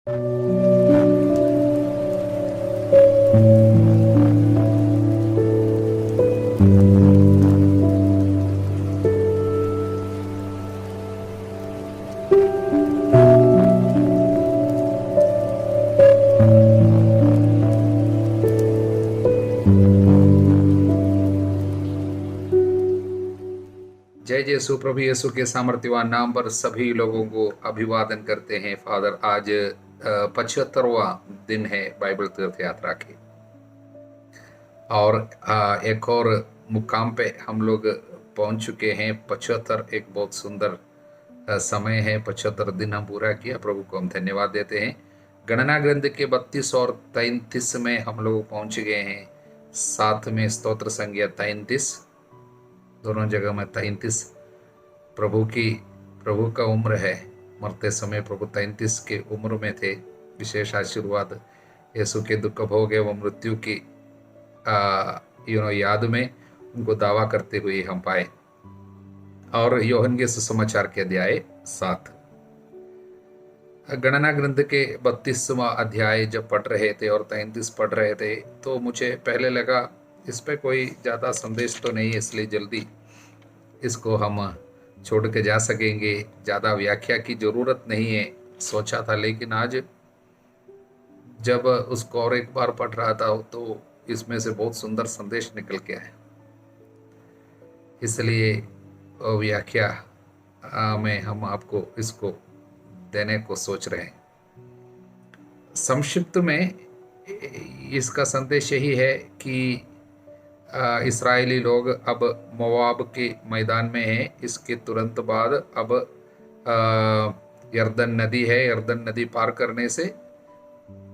जय जय सुप्रभु यीशु के सामर्थ्यवान नाम पर सभी लोगों को अभिवादन करते हैं। फादर, आज 75वां दिन है बाइबल तीर्थ यात्रा के, और एक और मुकाम पे हम लोग पहुंच चुके हैं। 75 एक बहुत सुंदर समय है। 75 दिन हम पूरा किया, प्रभु को हम धन्यवाद देते हैं। गणना ग्रंथ के 32 और 33 में हम लोग पहुंच गए हैं। साथ में स्तोत्र संज्ञा 33, दोनों जगह में 33 प्रभु का उम्र है। मरते समय प्रभु 33 के उम्र में थे। विशेष आशीर्वाद यीशु के दुख भोग एवं मृत्यु की याद में उनको दावा करते हुए हम पाए। और योहन के सुसमाचार के अध्याय 7, गणना ग्रंथ के 32वां अध्याय जब पढ़ रहे थे और 33 पढ़ रहे थे, तो मुझे पहले लगा इस पे कोई ज़्यादा संदेश तो नहीं है, इसलिए जल्दी इसको हम छोड़ के जा सकेंगे, ज़्यादा व्याख्या की ज़रूरत नहीं है सोचा था। लेकिन आज जब उसको और एक बार पढ़ रहा था तो इसमें से बहुत सुंदर संदेश निकल के आया, इसलिए व्याख्या में हम आपको इसको देने को सोच रहे हैं। संक्षिप्त में इसका संदेश यही है कि इस्राएली लोग अब मोआब के मैदान में हैं। इसके तुरंत बाद अब यरदन नदी है। यरदन नदी पार करने से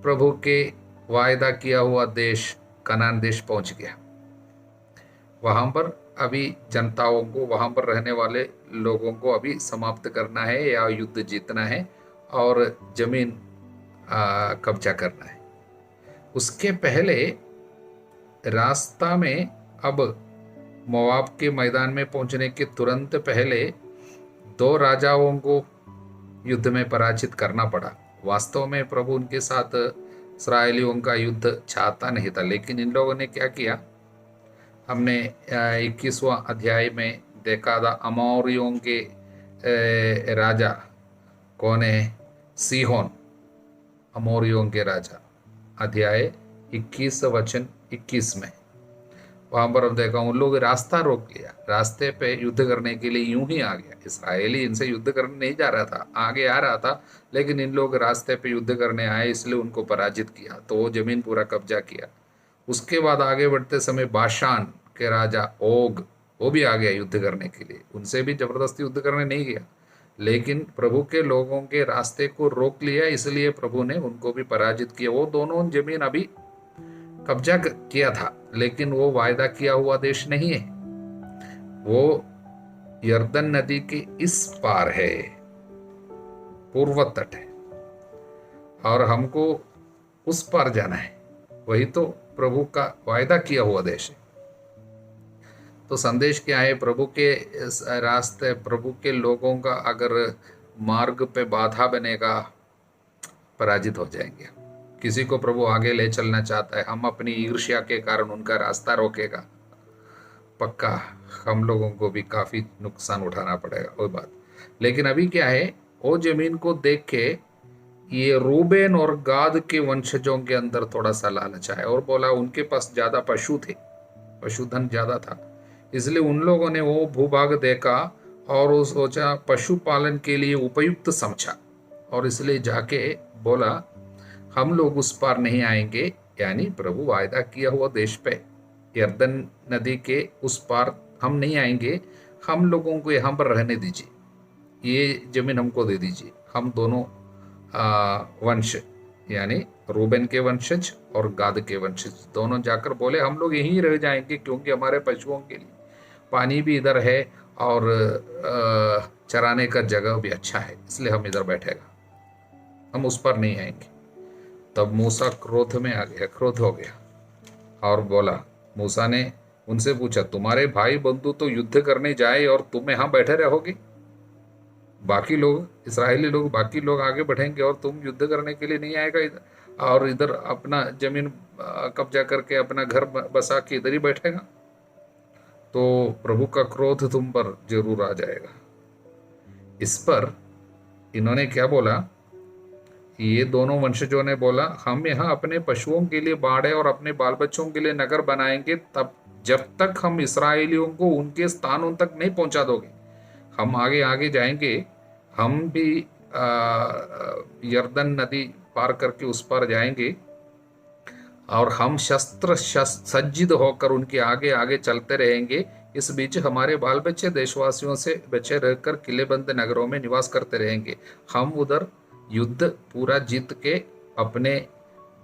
प्रभु के वायदा किया हुआ देश कनान देश पहुंच गया। वहां पर अभी जनताओं को, वहां पर रहने वाले लोगों को अभी समाप्त करना है या युद्ध जीतना है और जमीन कब्जा करना है। उसके पहले रास्ता में, अब मोआब के मैदान में पहुंचने के तुरंत पहले 2 राजाओं को युद्ध में पराजित करना पड़ा। वास्तव में प्रभु उनके साथ इस्राएलियों का युद्ध चाहता नहीं था, लेकिन इन लोगों ने क्या किया, हमने 21वां अध्याय में देखा था। अमोरियों के राजा कौन है? सीहोन, अमोरियों के राजा, अध्याय 21 वचन 21 में। वहां पर हम देखा उन लोग रास्ता रोक लिया, रास्ते पे युद्ध करने के लिए यूं ही आ गया। इसराइली इनसे युद्ध करने नहीं जा रहा था, आगे आ रहा था, लेकिन इन लोग रास्ते पे युद्ध करने आए, इसलिए उनको पराजित किया, तो वो जमीन पूरा कब्जा किया। उसके बाद आगे बढ़ते समय बाशान के राजा ओग, वो भी आ गया युद्ध करने के लिए। उनसे भी जबरदस्ती युद्ध करने नहीं गया, लेकिन प्रभु के लोगों के रास्ते को रोक लिया, इसलिए प्रभु ने उनको भी पराजित किया। वो दोनों जमीन अभी कब्जा किया था, लेकिन वो वायदा किया हुआ देश नहीं है। वो यरदन नदी के इस पार है, पूर्व तट है, और हमको उस पार जाना है। वही तो प्रभु का वायदा किया हुआ देश है। तो संदेश क्या है? प्रभु के रास्ते, प्रभु के लोगों का अगर मार्ग पे बाधा बनेगा, पराजित हो जाएंगे। किसी को प्रभु आगे ले चलना चाहता है, हम अपनी ईर्ष्या के कारण उनका रास्ता रोकेगा, पक्का हम लोगों को भी काफी नुकसान उठाना पड़ेगा, कोई बात। लेकिन अभी क्या है, वो जमीन को देख के ये रूबेन और गाद के वंशजों के अंदर थोड़ा सा लालच आया, और बोला उनके पास ज्यादा पशु थे, पशुधन ज्यादा था, इसलिए उन लोगों ने वो भूभाग देखा और वो सोचा, पशुपालन के लिए उपयुक्त समझा, और इसलिए जाके बोला हम लोग उस पार नहीं आएंगे, यानी प्रभु वायदा किया हुआ देश पे, यरदन नदी के उस पार हम नहीं आएंगे, हम लोगों को यहाँ पर रहने दीजिए, ये जमीन हमको दे दीजिए। हम दोनों वंश, यानी रूबेन के वंशज और गाद के वंशज, दोनों जाकर बोले हम लोग यहीं रह जाएंगे, क्योंकि हमारे पशुओं के लिए पानी भी इधर है और चराने का जगह भी अच्छा है, इसलिए हम इधर बैठेगा, हम उस पर नहीं आएंगे। तब मूसा क्रोध में आ गया, क्रोध हो गया और बोला, मूसा ने उनसे पूछा, तुम्हारे भाई बंधु तो युद्ध करने जाए और तुम यहाँ बैठे रहोगे? बाकी लोग, इसराइली लोग, बाकी लोग आगे बढ़ेंगे और तुम युद्ध करने के लिए नहीं आएगा इधर, और इधर अपना जमीन कब्जा करके अपना घर बसा के इधर ही बैठेगा, तो प्रभु का क्रोध तुम पर जरूर आ जाएगा। इस पर इन्होंने क्या बोला, ये दोनों वंशजों ने बोला, हम यहाँ अपने पशुओं के लिए बाड़े और अपने बाल बच्चों के लिए नगर बनाएंगे, तब जब तक हम इसराइलियों को उनके स्थानों तक नहीं पहुंचा दोगे। हम आगे आगे जाएंगे, हम भी यर्दन नदी पार करके उस पार जाएंगे, और हम शस्त्र सज्जित होकर उनके आगे आगे चलते रहेंगे। इस बीच हमारे बाल बच्चे देशवासियों से बचे रहकर किलेबंद नगरों में निवास करते रहेंगे। हम उधर युद्ध पूरा जीत के अपने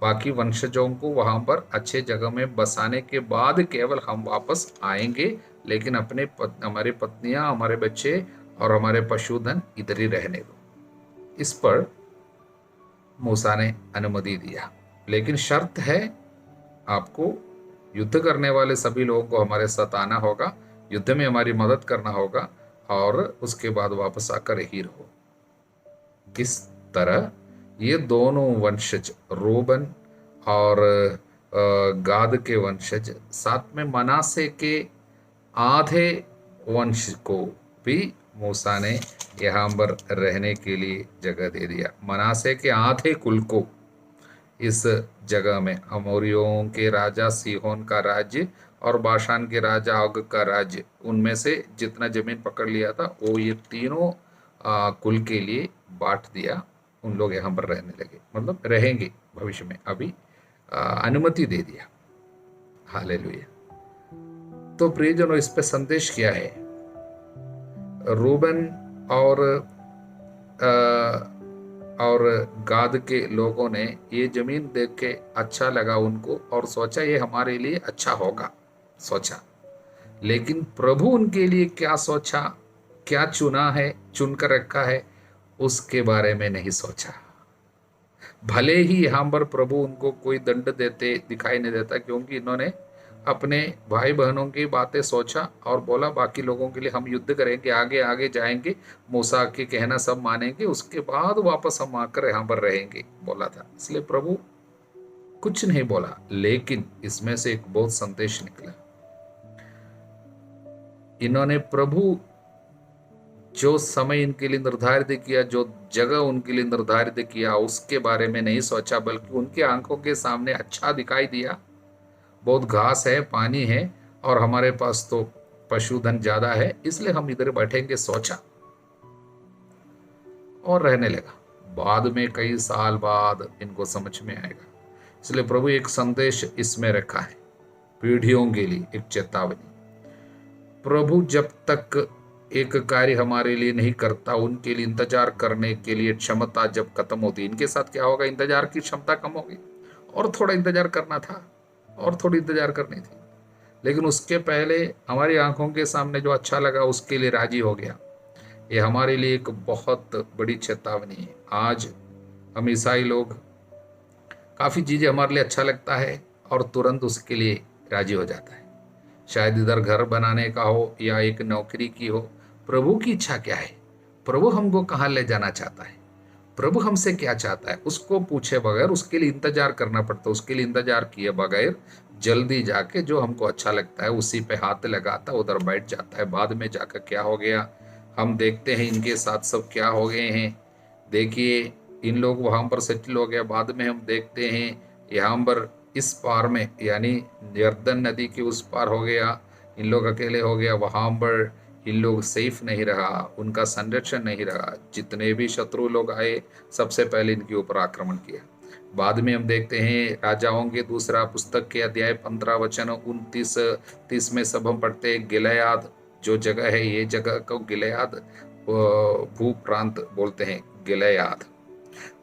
बाकी वंशजों को वहां पर अच्छे जगह में बसाने के बाद केवल हम वापस आएंगे, लेकिन हमारी पत्नियां, हमारे बच्चे और हमारे पशुधन इधर ही रहने दो। इस पर मूसा ने अनुमति दिया, लेकिन शर्त है, आपको युद्ध करने वाले सभी लोगों को हमारे साथ आना होगा, युद्ध में हमारी मदद करना होगा, और उसके बाद वापस आकर ही रहो। इस तरह ये दोनों वंशज, रूबन और गाद के वंशज, साथ में मनासे के आधे वंश को भी मूसा ने यहाँ पर रहने के लिए जगह दे दिया। मनासे के आधे कुल को इस जगह में अमोरियों के राजा सीहोन का राज्य और बाशान के राजा ऑग का राज्य, उनमें से जितना जमीन पकड़ लिया था वो ये तीनों कुल के लिए बांट दिया। उन लोग यहाँ पर रहने लगे, मतलब रहेंगे भविष्य में, अभी अनुमति दे दिया। हालेलुया। तो प्रियजनों, इस पे संदेश क्या है? रूबन और गाद के लोगों ने ये जमीन देख के अच्छा लगा उनको, और सोचा ये हमारे लिए अच्छा होगा, सोचा। लेकिन प्रभु उनके लिए क्या सोचा, क्या चुना है, चुनकर रखा है, उसके बारे में नहीं सोचा। भले ही यहाँ पर प्रभु उनको कोई दंड देते दिखाई नहीं देता, क्योंकि इन्होंने अपने भाई बहनों की बातें सोचा और बोला बाकी लोगों के लिए हम युद्ध करेंगे, आगे आगे जाएंगे, मूसा के कहना सब मानेंगे, उसके बाद वापस हम आकर यहाँ पर रहेंगे, बोला था। इसलिए प्रभु कुछ नहीं बोला, लेकिन इसमें से एक बहुत संदेश निकला। इन्होंने प्रभु जो समय इनके लिए निर्धारित किया, जो जगह उनके लिए निर्धारित किया, उसके बारे में नहीं सोचा, बल्कि उनके आंखों के सामने अच्छा दिखाई दिया, बहुत घास है, पानी है, और हमारे पास तो पशुधन ज्यादा है, इसलिए हम इधर बैठेंगे, सोचा और रहने लगा। बाद में कई साल बाद इनको समझ में आएगा। इसलिए प्रभु एक संदेश इसमें रखा है पीढ़ियों के लिए, एक चेतावनी। प्रभु जब तक एक कार्य हमारे लिए नहीं करता, उनके लिए इंतजार करने के लिए क्षमता जब खत्म होती, इनके साथ क्या होगा, इंतजार की क्षमता कम होगी, और थोड़ा इंतजार करना था, और थोड़ी इंतजार करनी थी, लेकिन उसके पहले हमारी आंखों के सामने जो अच्छा लगा उसके लिए राजी हो गया। ये हमारे लिए एक बहुत बड़ी चेतावनी है। आज हम ईसाई लोग काफ़ी चीज़ें हमारे लिए अच्छा लगता है और तुरंत उसके लिए राजी हो जाता है, शायद इधर घर बनाने का हो या एक नौकरी की हो। प्रभु की इच्छा क्या है, प्रभु हमको कहाँ ले जाना चाहता है, प्रभु हमसे क्या चाहता है, उसको पूछे बगैर उसके लिए इंतजार करना पड़ता है। उसके लिए इंतजार किए बगैर जल्दी जाके जो हमको अच्छा लगता है उसी पे हाथ लगाता, उधर बैठ जाता है। बाद में जाकर क्या हो गया हम देखते हैं, इनके साथ सब क्या हो गए हैं। देखिए, इन लोग वहाँ पर सेटल हो गया, बाद में हम देखते हैं यहाँ पर इस पार में, यानी यर्दन नदी के उस पार हो गया, इन लोग अकेले हो गया। वहाँ पर इन लोग सेफ नहीं रहा, उनका संरक्षण नहीं रहा, जितने भी शत्रु लोग आए सबसे पहले इनके ऊपर आक्रमण किया। बाद में हम देखते हैं राजाओं के दूसरा पुस्तक के अध्याय 15 वचन 29-30 में सब हम पढ़ते हैं, गिलयाद जो जगह है, ये जगह को गिलयाद भू प्रांत बोलते हैं, गिलयाद।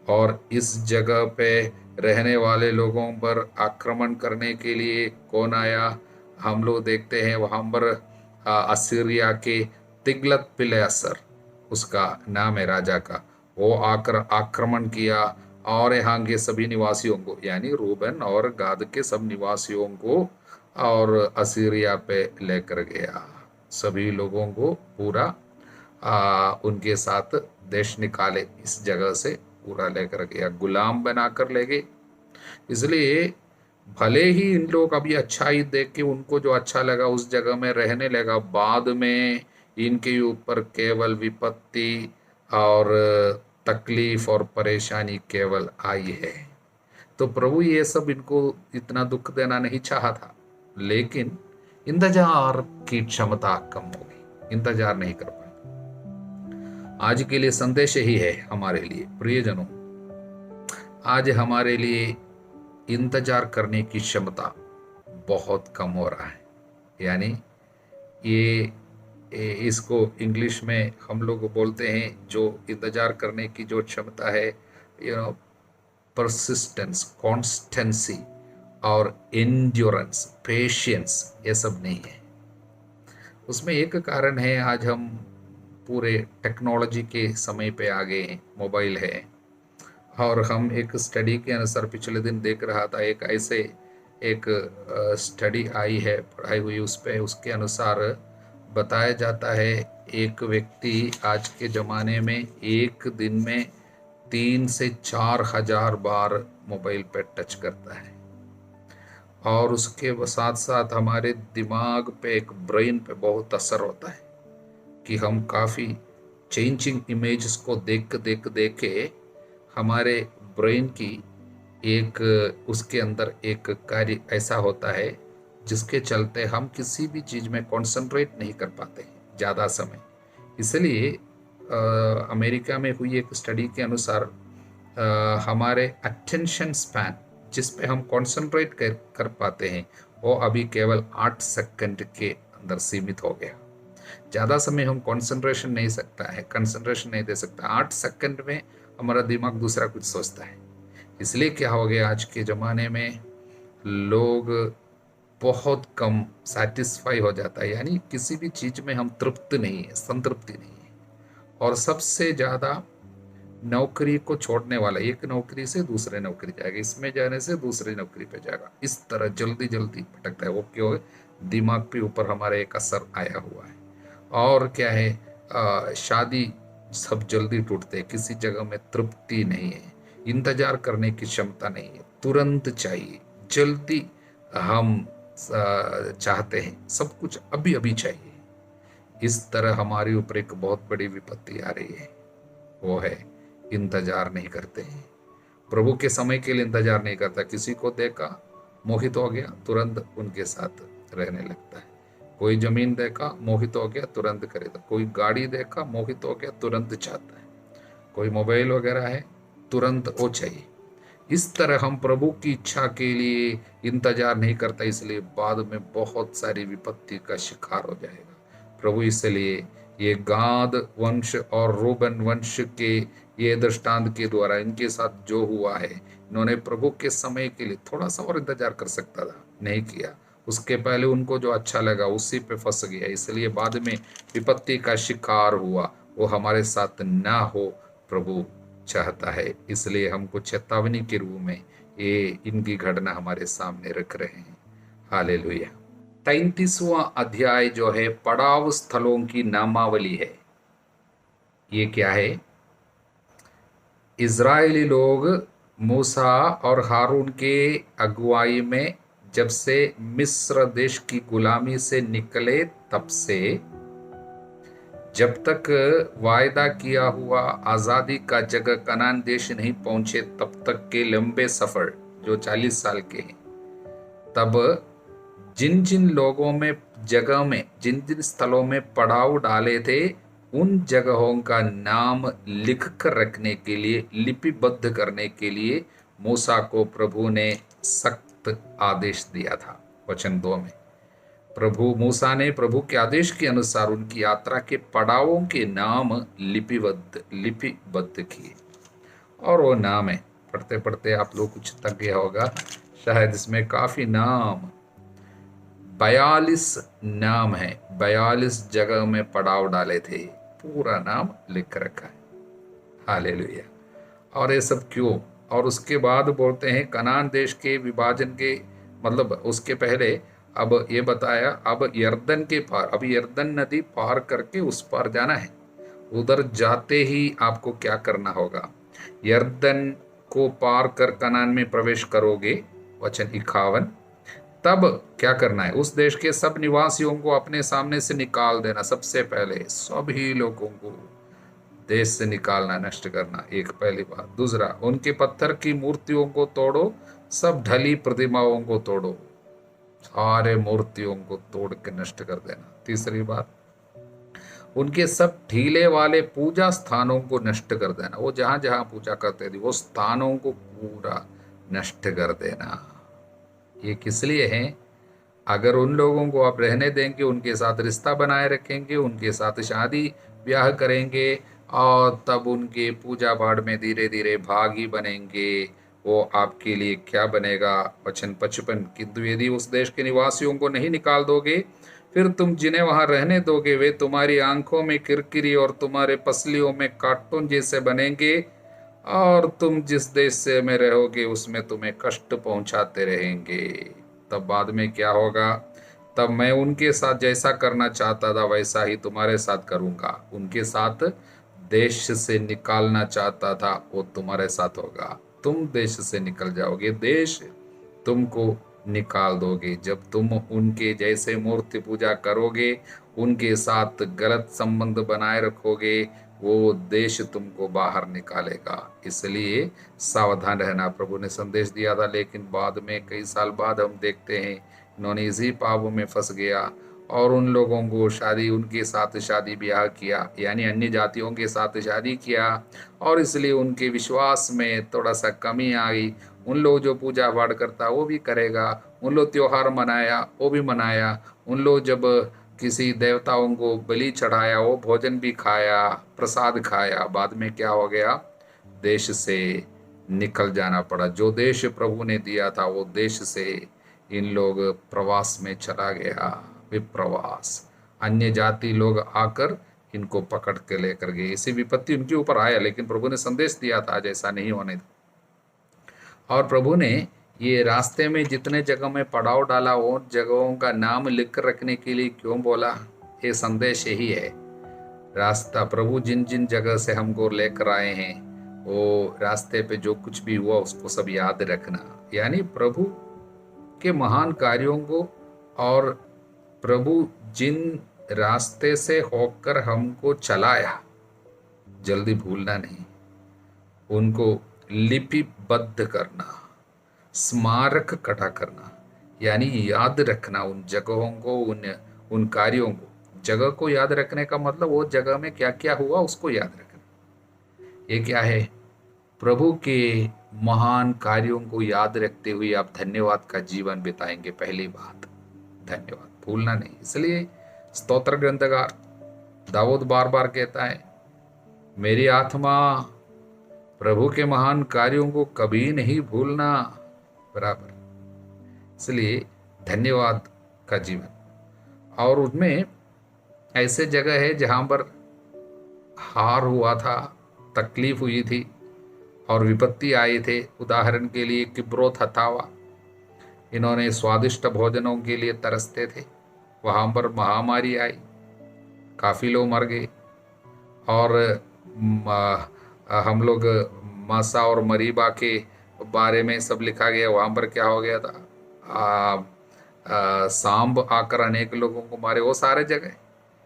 और इस जगह पे रहने वाले लोगों पर आक्रमण करने के लिए कौन आया, हम लोग देखते हैं वहाँ पर असीरिया के तिग्लत पिलेसर, उसका नाम है राजा का, वो आकर आक्रमण किया और यहाँ के सभी निवासियों को, यानी रूबन और गाद के सब निवासियों को और असीरिया पे लेकर गया। सभी लोगों को पूरा उनके साथ देश निकाले, इस जगह से पूरा लेकर गया, गुलाम बनाकर ले गए। इसलिए भले ही इन लोग अभी अच्छाई देख के उनको जो अच्छा लगा उस जगह में रहने लगा, बाद में इनके ऊपर केवल विपत्ति और तकलीफ और परेशानी केवल आई है। तो प्रभु ये सब इनको इतना दुख देना नहीं चाहा था, लेकिन इंतजार की क्षमता कम हो गई, इंतजार नहीं कर पाए। आज के लिए संदेश ही है हमारे लिए प्रियजनों, आज हमारे लिए इंतजार करने की क्षमता बहुत कम हो रहा है। यानी इसको इंग्लिश में हम लोग बोलते हैं, जो इंतजार करने की जो क्षमता है, परसिस्टेंस, कॉन्स्टेंसी और एंड्योरेंस, पेशेंस, ये सब नहीं है। उसमें एक कारण है, आज हम पूरे टेक्नोलॉजी के समय पे आ गए हैं, मोबाइल है। और हम एक स्टडी के अनुसार पिछले दिन देख रहा था, एक स्टडी आई है, पढ़ाई हुई उस पे, उसके अनुसार बताया जाता है एक व्यक्ति आज के ज़माने में एक दिन में 3 से 4 हजार बार मोबाइल पे टच करता है। और उसके साथ साथ हमारे दिमाग पे, एक ब्रेन पे बहुत असर होता है कि हम काफ़ी चेंजिंग इमेजेस को देख के हमारे ब्रेन की एक, उसके अंदर एक कार्य ऐसा होता है जिसके चलते हम किसी भी चीज़ में कंसंट्रेट नहीं कर पाते ज़्यादा समय। इसलिए अमेरिका में हुई एक स्टडी के अनुसार हमारे अटेंशन स्पैन, जिस पे हम कंसंट्रेट कर पाते हैं, वो अभी केवल 8 सेकंड के अंदर सीमित हो गया। ज़्यादा समय हम कंसंट्रेशन नहीं दे सकता। 8 सेकंड में हमारा दिमाग दूसरा कुछ सोचता है। इसलिए क्या हो गया, आज के ज़माने में लोग बहुत कम सेटिस्फाई हो जाता है, यानी किसी भी चीज़ में हम तृप्त नहीं है, संतृप्ति नहीं है। और सबसे ज़्यादा नौकरी को छोड़ने वाला, एक नौकरी से दूसरे नौकरी जाएगा, इसमें जाने से दूसरी नौकरी पे जाएगा, इस तरह जल्दी जल्दी भटकता है। वो क्यों है? दिमाग के ऊपर हमारे एक असर आया हुआ है। और क्या है, शादी सब जल्दी टूटते हैं, किसी जगह में तृप्ति नहीं है, इंतजार करने की क्षमता नहीं है, तुरंत चाहिए, जल्दी हम चाहते हैं, सब कुछ अभी अभी चाहिए। इस तरह हमारे ऊपर एक बहुत बड़ी विपत्ति आ रही है, वो है इंतजार नहीं करते हैं। प्रभु के समय के लिए इंतजार नहीं करता। किसी को देखा, मोहित हो गया, तुरंत उनके साथ रहने लगता है। कोई जमीन देखा, मोहित हो गया, तुरंत खरीदा। कोई गाड़ी देखा, मोहित हो गया, तुरंत चाहता है। कोई मोबाइल वगैरह है, तुरंत वो चाहिए। इस तरह हम प्रभु की इच्छा के लिए इंतजार नहीं करता, इसलिए बाद में बहुत सारी विपत्ति का शिकार हो जाएगा। प्रभु इसलिए ये गाद वंश और रूबन वंश के ये दृष्टांत के द्वारा इनके साथ जो हुआ है, इन्होंने प्रभु के समय के लिए थोड़ा सा और इंतजार कर सकता था, नहीं किया। उसके पहले उनको जो अच्छा लगा उसी पे फंस गया, इसलिए बाद में विपत्ति का शिकार हुआ। वो हमारे साथ ना हो प्रभु चाहता है, इसलिए हमको चेतावनी के रूप में ये इनकी घटना हमारे सामने रख रहे हैं। हालेलुया। 33वां अध्याय जो है पड़ाव स्थलों की नामावली है। ये क्या है? इज़राइली लोग मूसा और हारून के अगुवाई में जब से मिस्र देश की गुलामी से निकले, तब से जब तक वायदा किया हुआ आज़ादी का जगह कनान देश नहीं पहुंचे, तब तक के लंबे सफ़र जो 40 साल के हैं, तब जिन जिन लोगों में जगह में जिन जिन स्थलों में पड़ाव डाले थे, उन जगहों का नाम लिख कर रखने के लिए, लिपिबद्ध करने के लिए मूसा को प्रभु ने सख्त आदेश दिया था। वचन 2 में मूसा ने प्रभु के आदेश के अनुसार उनकी यात्रा के पड़ावों के नाम लिपिबद्ध किए। और वो नाम है, पढ़ते पढ़ते आप लोग कुछ थक गया होगा शायद, इसमें काफ़ी नाम, 42 नाम है, 42 जगह में पड़ाव डाले थे, पूरा नाम लिख रखा है। हालेलुया। और ये सब क्यों? और उसके बाद बोलते हैं कनान देश के विभाजन के, मतलब उसके पहले अब ये बताया, अब यर्दन के पार, अब यर्दन नदी पार करके उस पार जाना है। उधर जाते ही आपको क्या करना होगा? यर्दन को पार कर कनान में प्रवेश करोगे, वचन 51। तब क्या करना है? उस देश के सब निवासियों को अपने सामने से निकाल देना। सबसे पहले सभी लोगों को देश से निकालना, नष्ट करना, एक पहली बात। दूसरा, उनके पत्थर की मूर्तियों को तोड़ो, सब ढली प्रतिमाओं को तोड़ो, सारे मूर्तियों को तोड़ के नष्ट कर देना। तीसरी बात, उनके सब ढीले वाले पूजा स्थानों को नष्ट कर देना। वो जहां जहां पूजा करते थे वो स्थानों को पूरा नष्ट कर देना। ये किस लिए है? अगर उन लोगों को आप रहने देंगे, उनके साथ रिश्ता बनाए रखेंगे, उनके साथ शादी ब्याह करेंगे, और तब उनके पूजा पाठ में धीरे धीरे भागी बनेंगे, वो आपके लिए क्या बनेगा? वचन 55, किंतु यदि उस देश के निवासियों को नहीं निकाल दोगे, फिर तुम जिन्हें वहां रहने दोगे वे तुम्हारी आंखों में किरकिरी और तुम्हारे पसलियों में कार्टून जैसे बनेंगे, और तुम जिस देश से में रहोगे उसमें तुम्हें कष्ट पहुंचाते रहेंगे। तब बाद में क्या होगा? तब मैं उनके साथ जैसा करना चाहता था वैसा ही तुम्हारे साथ करूंगा। उनके साथ देश से निकालना चाहता था वो तुम्हारे साथ होगा। तुम देश से निकल जाओगे, देश तुमको निकाल दोगे। जब तुम उनके जैसे मूर्ति पूजा करोगे, उनके साथ गलत संबंध बनाए रखोगे, वो देश तुमको बाहर निकालेगा। इसलिए सावधान रहना प्रभु ने संदेश दिया था। लेकिन बाद में कई साल बाद हम देखते हैं इन्होंने इसी पापों में फंस गया, और उन लोगों को उनके साथ शादी ब्याह किया, यानी अन्य जातियों के साथ शादी किया, और इसलिए उनके विश्वास में थोड़ा सा कमी आई। उन लोग जो पूजा पाठ करता वो भी करेगा, उन लोग त्योहार मनाया वो भी मनाया, उन लोग जब किसी देवताओं को बलि चढ़ाया वो भोजन भी खाया, प्रसाद खाया। बाद में क्या हो गया? देश से निकल जाना पड़ा। जो देश प्रभु ने दिया था वो देश से इन लोग प्रवास में चला गया, विप्रवास। अन्य जाति लोग आकर इनको पकड़ के लेकर गए। इसी विपत्ति उनके ऊपर आया, लेकिन प्रभु ने संदेश दिया था आज ऐसा नहीं होने दो। और प्रभु ने ये रास्ते में जितने जगह में पड़ाव डाला वो जगहों का नाम लिख रखने के लिए क्यों बोला? ये संदेश यही है। रास्ता प्रभु जिन जिन जगह से हमको लेकर आए हैं, वो रास्ते पे जो कुछ भी हुआ उसको सब याद रखना। यानी प्रभु के महान कार्यों को, और प्रभु जिन रास्ते से होकर हमको चलाया, जल्दी भूलना नहीं। उनको लिपिबद्ध करना, स्मारक कटा करना, यानी याद रखना उन जगहों को, उन कार्यों को। जगह को याद रखने का मतलब वो जगह में क्या क्या हुआ उसको याद रखना। ये क्या है? प्रभु के महान कार्यों को याद रखते हुए आप धन्यवाद का जीवन बिताएंगे। पहली बात, धन्यवाद भूलना नहीं। इसलिए स्तोत्र ग्रंथकार दाऊद बार बार कहता है, मेरी आत्मा प्रभु के महान कार्यों को कभी नहीं भूलना। बराबर। इसलिए धन्यवाद का जीवन। और उसमें ऐसे जगह है जहां पर हार हुआ था, तकलीफ हुई थी और विपत्ति आई थे। उदाहरण के लिए किब्रोत हतावा, इन्होंने स्वादिष्ट भोजनों के लिए तरसते थे, वहां पर महामारी आई, काफी लोग मर गए। और हम लोग मासा और मरीबा के बारे में सब लिखा गया। वहां पर क्या हो गया था? सांब आकर अनेक लोगों को मारे, वो सारे जगह।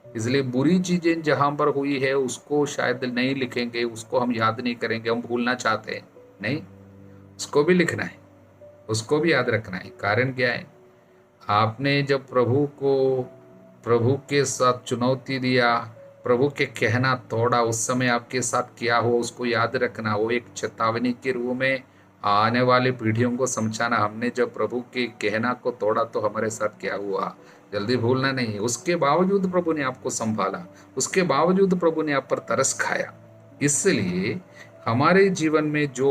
इसलिए बुरी चीजें जहां पर हुई है उसको शायद नहीं लिखेंगे, उसको हम याद नहीं करेंगे, हम भूलना चाहते हैं नहीं, उसको भी लिखना है, उसको भी याद रखना है। कारण क्या है? आपने जब प्रभु के साथ चुनौती दिया, प्रभु के कहना तोड़ा, उस समय आपके साथ क्या हुआ उसको याद रखना। वो एक चेतावनी के रूप में आने वाली पीढ़ियों को समझाना, हमने जब प्रभु के कहना को तोड़ा तो हमारे साथ क्या हुआ, जल्दी भूलना नहीं। उसके बावजूद प्रभु ने आपको संभाला, उसके बावजूद प्रभु ने आप पर तरस खाया। इसलिए हमारे जीवन में जो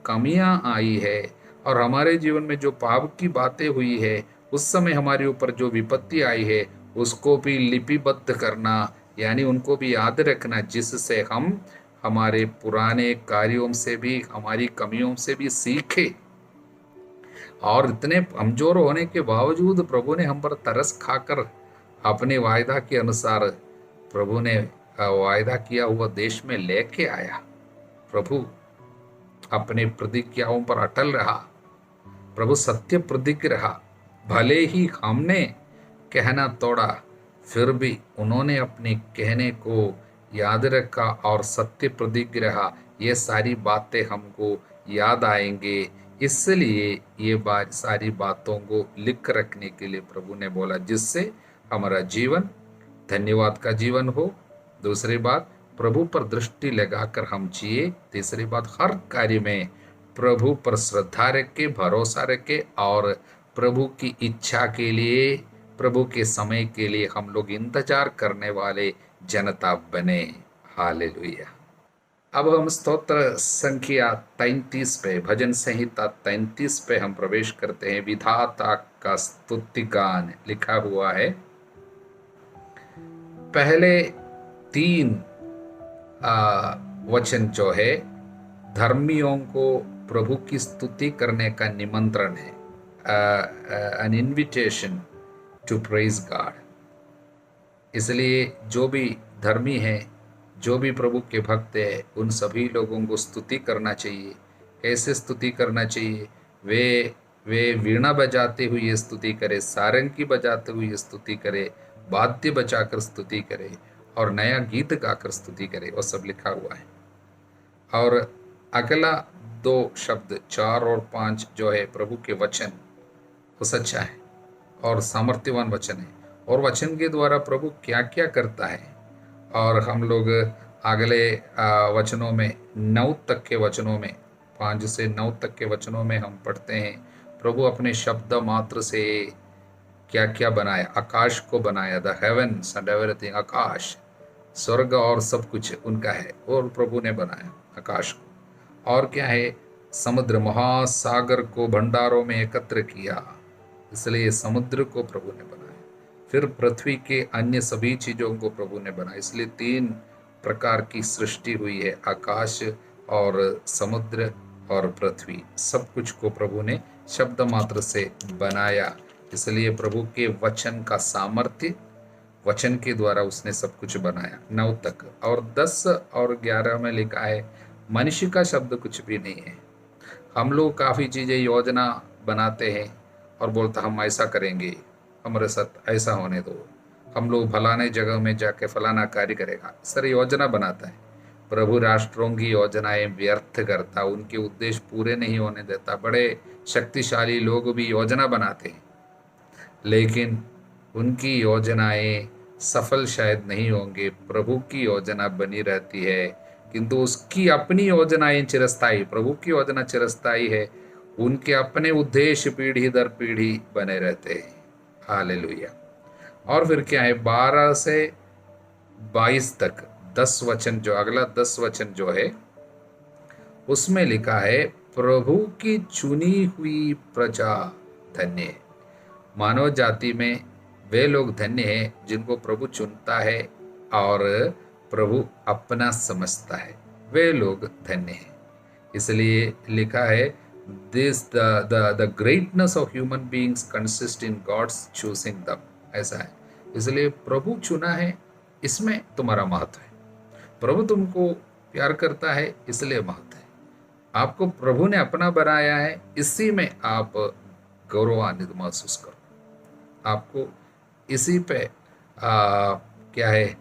कमियां आई है और हमारे जीवन में जो पाप की बातें हुई है, उस समय हमारे ऊपर जो विपत्ति आई है उसको भी लिपिबद्ध करना, यानी उनको भी याद रखना, जिससे हम हमारे पुराने कार्यों से भी, हमारी कमियों से भी सीखे। और इतने कमजोर होने के बावजूद प्रभु ने हम पर तरस खाकर अपने वायदा के अनुसार प्रभु ने वायदा किया हुआ देश में लेके आया। प्रभु अपने प्रतिज्ञाओं पर अटल रहा, प्रभु सत्य प्रतिज्ञ रहा। भले ही हमने कहना तोड़ा, फिर भी उन्होंने अपने कहने को याद रखा और सत्य प्रतिज्ञ रहा। ये सारी बातें हमको याद आएंगे, इसलिए ये सारी बातों को लिख रखने के लिए प्रभु ने बोला, जिससे हमारा जीवन धन्यवाद का जीवन हो। दूसरी बात, प्रभु पर दृष्टि लगाकर हम जिए। तीसरी बात, हर कार्य में प्रभु पर श्रद्धा रखे, भरोसा रखे और प्रभु की इच्छा के लिए, प्रभु के समय के लिए हम लोग इंतजार करने वाले जनता बने। हालेलुया। अब हम स्तोत्र संख्या 33 पे, भजन संहिता 33 पे हम प्रवेश करते हैं। विधाता का स्तुति गान लिखा हुआ है। पहले 3 वचन जो है, धर्मियों को प्रभु की स्तुति करने का निमंत्रण है, an invitation to praise God. इसलिए जो भी धर्मी है, जो भी प्रभु के भक्त है, उन सभी लोगों को स्तुति करना चाहिए। कैसे स्तुति करना चाहिए? वे वीणा बजाते हुए स्तुति करे, सारंगी बजाते हुए स्तुति करे, वाद्य बजाकर स्तुति करे और नया गीत गाकर स्तुति करे। वो सब लिखा हुआ है। और अगला 2 शब्द 4 और 5 जो है प्रभु के वचन, वो सच्चा है और सामर्थ्यवान वचन है। और वचन के द्वारा प्रभु क्या क्या करता है, और हम लोग अगले वचनों में 9 तक के वचनों में, 5 से 9 तक के वचनों में हम पढ़ते हैं प्रभु अपने शब्द मात्र से क्या क्या बनाया। आकाश को बनाया, द हेवन्स एंड एवरीथिंग, आकाश, स्वर्ग और सब कुछ उनका है, और प्रभु ने बनाया आकाश को। और क्या है? समुद्र, महासागर को भंडारों में एकत्र किया, इसलिए समुद्र को प्रभु ने बनाया। फिर पृथ्वी के अन्य सभी चीजों को प्रभु ने बनाया। इसलिए 3 प्रकार की सृष्टि हुई है, आकाश और समुद्र और पृथ्वी। सब कुछ को प्रभु ने शब्द मात्र से बनाया। इसलिए प्रभु के वचन का सामर्थ्य, वचन के द्वारा उसने सब कुछ बनाया। 9 तक। और 10 और 11 में लिखा है, मनुष्य का शब्द कुछ भी नहीं है। हम लोग काफ़ी चीज़ें योजना बनाते हैं और बोलते हम ऐसा करेंगे, हमारे साथ ऐसा होने दो, हम लोग फलाने जगह में जाके फलाना कार्य करेगा, सर योजना बनाता है। प्रभु राष्ट्रों की योजनाएं व्यर्थ करता, उनके उद्देश्य पूरे नहीं होने देता। बड़े शक्तिशाली लोग भी योजना बनाते हैं, लेकिन उनकी योजनाएं सफल शायद नहीं होंगे। प्रभु की योजना बनी रहती है, किंतु उसकी अपनी योजनाएं चिरस्थायी। प्रभु की योजना चिरस्थायी है, उनके अपने उद्देश्य पीढ़ी दर पीढ़ी बने रहते हैं। हालेलुया। और फिर क्या है? 12 से 22 तक 10 वचन, जो अगला 10 वचन जो है उसमें लिखा है, प्रभु की चुनी हुई प्रजा धन्य है। मानव जाति में वे लोग धन्य हैं जिनको प्रभु चुनता है और प्रभु अपना समझता है, वे लोग धन्य हैं। इसलिए लिखा है, this the greatness of human beings consist in God's choosing them. ऐसा है। इसलिए प्रभु चुना है, इसमें तुम्हारा महत्व है। प्रभु तुमको प्यार करता है, इसलिए महत्व है। आपको प्रभु ने अपना बनाया है, इसी में आप गौरवान्वित महसूस करो। आपको इसी पे क्या है,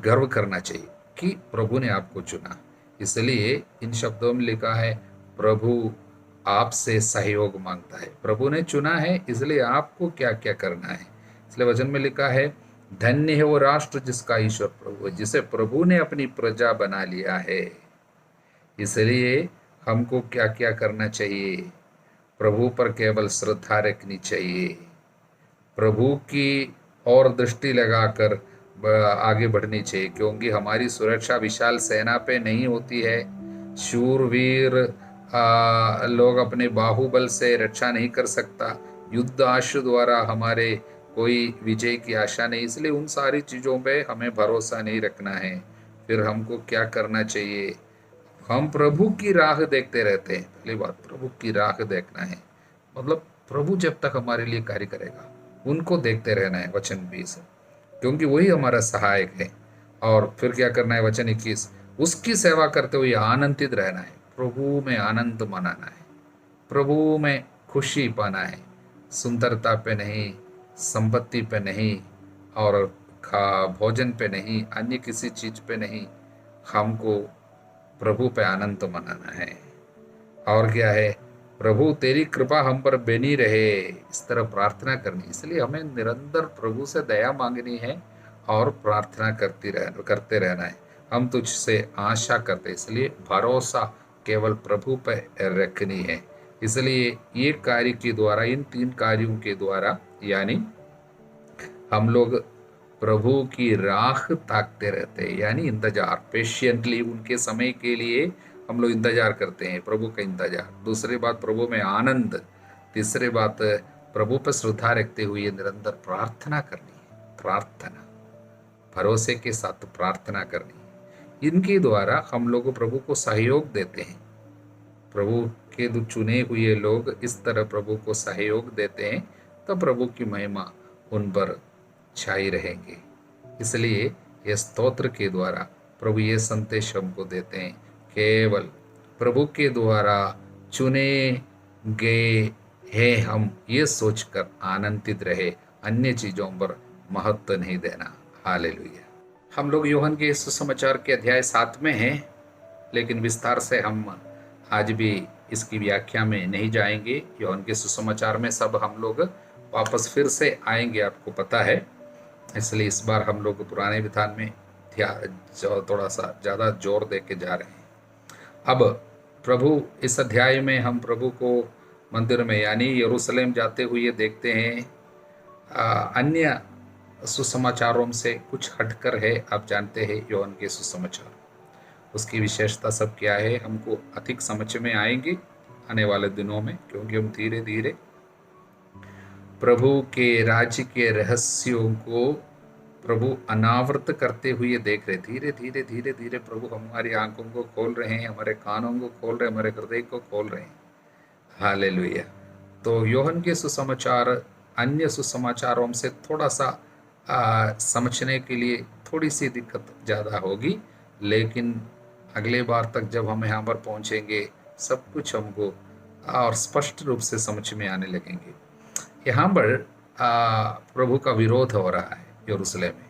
गर्व करना चाहिए कि प्रभु ने आपको चुना। इसलिए इन शब्दों में लिखा है, प्रभु आपसे सहयोग मांगता है। प्रभु ने चुना है, इसलिए आपको क्या क्या करना है। इसलिए वचन में लिखा है, धन्य है वो राष्ट्र जिसका ईश्वर प्रभु है, जिसे प्रभु ने अपनी प्रजा बना लिया है। इसलिए हमको क्या क्या करना चाहिए? प्रभु पर केवल श्रद्धा रखनी चाहिए, प्रभु की और दृष्टि लगाकर आगे बढ़नी चाहिए, क्योंकि हमारी सुरक्षा विशाल सेना पे नहीं होती है। शूरवीर लोग अपने बाहुबल से रक्षा नहीं कर सकता, युद्ध आशु द्वारा हमारे कोई विजय की आशा नहीं। इसलिए उन सारी चीज़ों पे हमें भरोसा नहीं रखना है। फिर हमको क्या करना चाहिए? हम प्रभु की राह देखते रहते हैं। पहली बात, प्रभु की राह देखना है, मतलब प्रभु जब तक हमारे लिए कार्य करेगा उनको देखते रहना है। वचन 20, क्योंकि वही हमारा सहायक है और फिर क्या करना है, वचन 21, उसकी सेवा करते हुए आनंदित रहना है, प्रभु में आनंद मनाना है, प्रभु में खुशी पाना है, सुंदरता पे नहीं, संपत्ति पे नहीं, और खा भोजन पे नहीं, अन्य किसी चीज पे नहीं, हमको प्रभु पे आनंद मनाना है। और क्या है, प्रभु तेरी कृपा हम पर बनी रहे, इस तरह प्रार्थना करनी। इसलिए हमें निरंतर प्रभु से दया मांगनी है और प्रार्थना करते रहना है। हम तुझसे आशा करते, इसलिए भरोसा केवल प्रभु पर रखनी है। इसलिए ये कार्य के द्वारा, इन 3 कार्यों के द्वारा, यानी हम लोग प्रभु की राह ताकते रहते हैं, यानी इंतजार, पेशेंटली उनके समय के लिए हम लोग इंतजार करते हैं, प्रभु का इंतजार। दूसरी बात, प्रभु में आनंद। तीसरी बात, प्रभु पर श्रद्धा रखते हुए निरंतर प्रार्थना करनी है, प्रार्थना, भरोसे के साथ प्रार्थना करनी है। इनके द्वारा हम लोग प्रभु को सहयोग देते हैं। प्रभु के चुने हुए लोग इस तरह प्रभु को सहयोग देते हैं, तो प्रभु की महिमा उन पर छाई रहेंगे। इसलिए ये स्तोत्र के द्वारा प्रभु ये संदेश हमको देते हैं, केवल प्रभु के द्वारा चुने गए हैं हम, ये सोचकर आनंदित रहे, अन्य चीजों पर महत्व नहीं देना। हालेलुया। हम लोग यूहन्ना के सुसमाचार के अध्याय 7 में हैं, लेकिन विस्तार से हम आज भी इसकी व्याख्या में नहीं जाएंगे। यूहन्ना के सुसमाचार में सब हम लोग वापस फिर से आएंगे, आपको पता है। इसलिए इस बार हम लोग पुराने विधान में थोड़ा सा ज़्यादा जोर दे के जा रहे हैं। अब प्रभु, इस अध्याय में हम प्रभु को मंदिर में यानी यरूशलेम जाते हुए देखते हैं। अन्य सुसमाचारों से कुछ हटकर है। आप जानते हैं यूहन्ना के सुसमाचार, उसकी विशेषता सब क्या है, हमको अधिक समझ में आएंगे आने वाले दिनों में, क्योंकि हम धीरे धीरे प्रभु के राज्य के रहस्यों को प्रभु अनावृत करते हुए देख रहे। धीरे धीरे धीरे धीरे प्रभु हमारी आंखों को खोल रहे हैं, हमारे कानों को खोल रहे हैं, हमारे हृदय को खोल रहे हैं। हालेलुया। तो यूहन्ना के सुसमाचार अन्य सुसमाचारों से थोड़ा सा समझने के लिए थोड़ी सी दिक्कत ज़्यादा होगी, लेकिन अगले बार तक जब हम यहाँ पर पहुँचेंगे, सब कुछ हमको और स्पष्ट रूप से समझ में आने लगेंगे। यहाँ पर प्रभु का विरोध हो रहा है यरूशलेम में।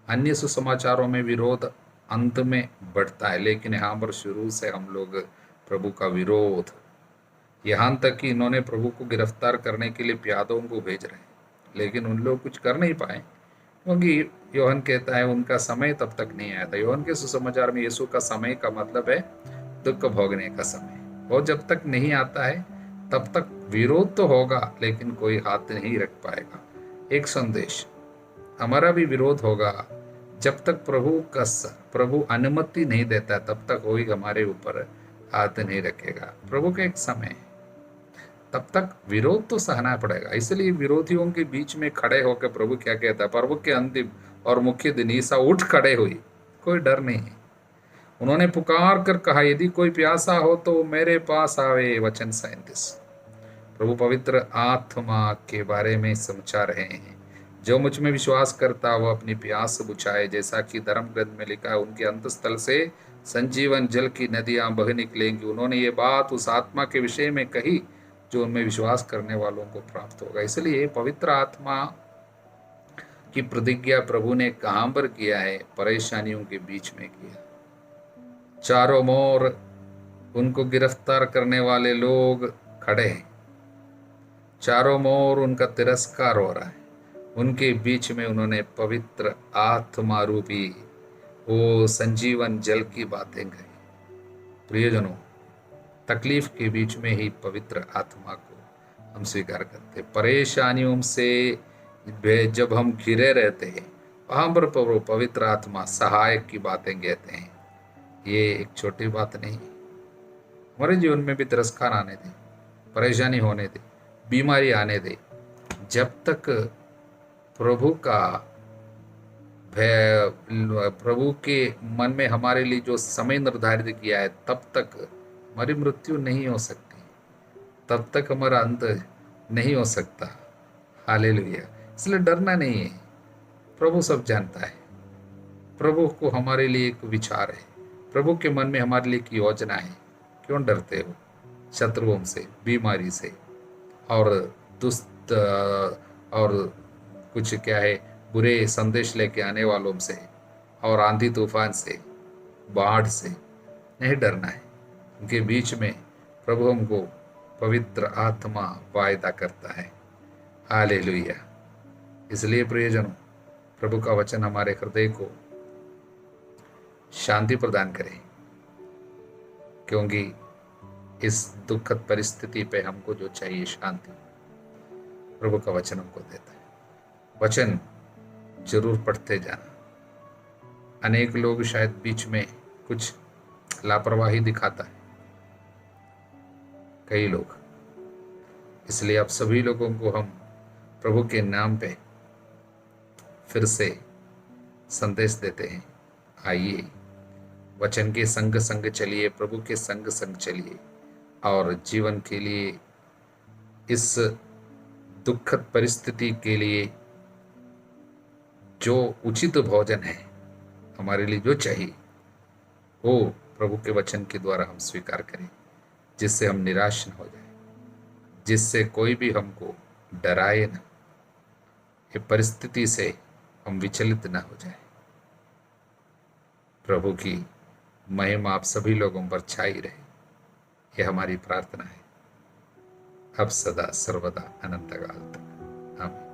अन्य सुसमाचारों में विरोध अंत में बढ़ता है, लेकिन यहाँ पर शुरू से हम लोग प्रभु का विरोध, यहाँ तक कि इन्होंने प्रभु को गिरफ्तार करने के लिए प्यादों को भेज रहे हैं, लेकिन उन लोग कुछ कर नहीं पाए, क्योंकि यूहन्ना कहता है उनका समय तब तक नहीं आया था। यूहन्ना के सुसमाचार में यीशु का समय का मतलब है दुख भोगने का समय। वो जब तक नहीं आता है तब तक विरोध तो होगा, लेकिन कोई हाथ नहीं रख पाएगा। एक संदेश, हमारा भी विरोध होगा जब तक प्रभु अनुमति नहीं देता, तब तक कोई हमारे ऊपर हाथ नहीं रखेगा। प्रभु का एक समय है, तब तक विरोध तो सहना पड़ेगा। इसलिए विरोधियों के बीच में खड़े होकर प्रभु क्या कहता है, प्रभु के अंतिम और मुख्य दिन ईसा उठ खड़े हुई, कोई डर नहीं है। उन्होंने पुकार कर कहा, यदि कोई प्यासा हो तो मेरे पास आवे। वचन 37। प्रभु पवित्र आत्मा के बारे में समझा रहे हैं, जो मुझ में विश्वास करता वह अपनी प्यास बुझाए, जैसा कि धर्म ग्रंथ में लिखा है, उनके अंतस्थल से संजीवन जल की नदियां बह निकलेंगी। उन्होंने ये बात उस आत्मा के विषय में कही जो उनमें विश्वास करने वालों को प्राप्त होगा। इसलिए पवित्र आत्मा की प्रतिज्ञा प्रभु ने कहां पर किया है, परेशानियों के बीच में किया। चारों ओर उनको गिरफ्तार करने वाले लोग खड़े हैं, चारों ओर उनका तिरस्कार हो रहा है, उनके बीच में उन्होंने पवित्र आत्मा रूपी वो संजीवन जल की बातें कही। प्रियजनों, तकलीफ के बीच में ही पवित्र आत्मा को हम स्वीकार करते। परेशानियों से जब हम घिरे रहते हैं, वहां पर पवित्र आत्मा सहायक की बातें कहते हैं। ये एक छोटी बात नहीं है। हमारे जीवन में भी तिरस्कार आने दे, परेशानी होने दे, बीमारी आने दे, जब तक प्रभु के मन में हमारे लिए जो समय निर्धारित किया है, तब तक हमारी मृत्यु नहीं हो सकती, तब तक हमारा अंत नहीं हो सकता। हालेलुया। इसलिए डरना नहीं है, प्रभु सब जानता है। प्रभु को हमारे लिए एक विचार है, प्रभु के मन में हमारे लिए एक योजना है। क्यों डरते हो शत्रुओं से, बीमारी से, और दुष्ट और कुछ क्या है, बुरे संदेश लेके आने वालों से, और आंधी तूफान से, बाढ़ से नहीं डरना है। उनके बीच में प्रभु हमको पवित्र आत्मा वायदा करता है। हालेलुया। इसलिए प्रियजनों, प्रभु का वचन हमारे हृदय को शांति प्रदान करे, क्योंकि इस दुखद परिस्थिति पे हमको जो चाहिए शांति, प्रभु का वचन हमको देता है। वचन जरूर पढ़ते जाना। अनेक लोग शायद बीच में कुछ लापरवाही दिखाता है, कई लोग। इसलिए आप सभी लोगों को हम प्रभु के नाम पे फिर से संदेश देते हैं, आइए वचन के संग संग चलिए, प्रभु के संग संग चलिए, और जीवन के लिए, इस दुखद परिस्थिति के लिए जो उचित भोजन है, हमारे लिए जो चाहिए, वो प्रभु के वचन के द्वारा हम स्वीकार करें, जिससे हम निराश न हो जाए, जिससे कोई भी हमको डराए न, ये परिस्थिति से हम विचलित न हो जाए। प्रभु की महिमा आप सभी लोगों पर छाई रहे, यह हमारी प्रार्थना है, अब सदा सर्वदा अनंत काल तक। आमीन।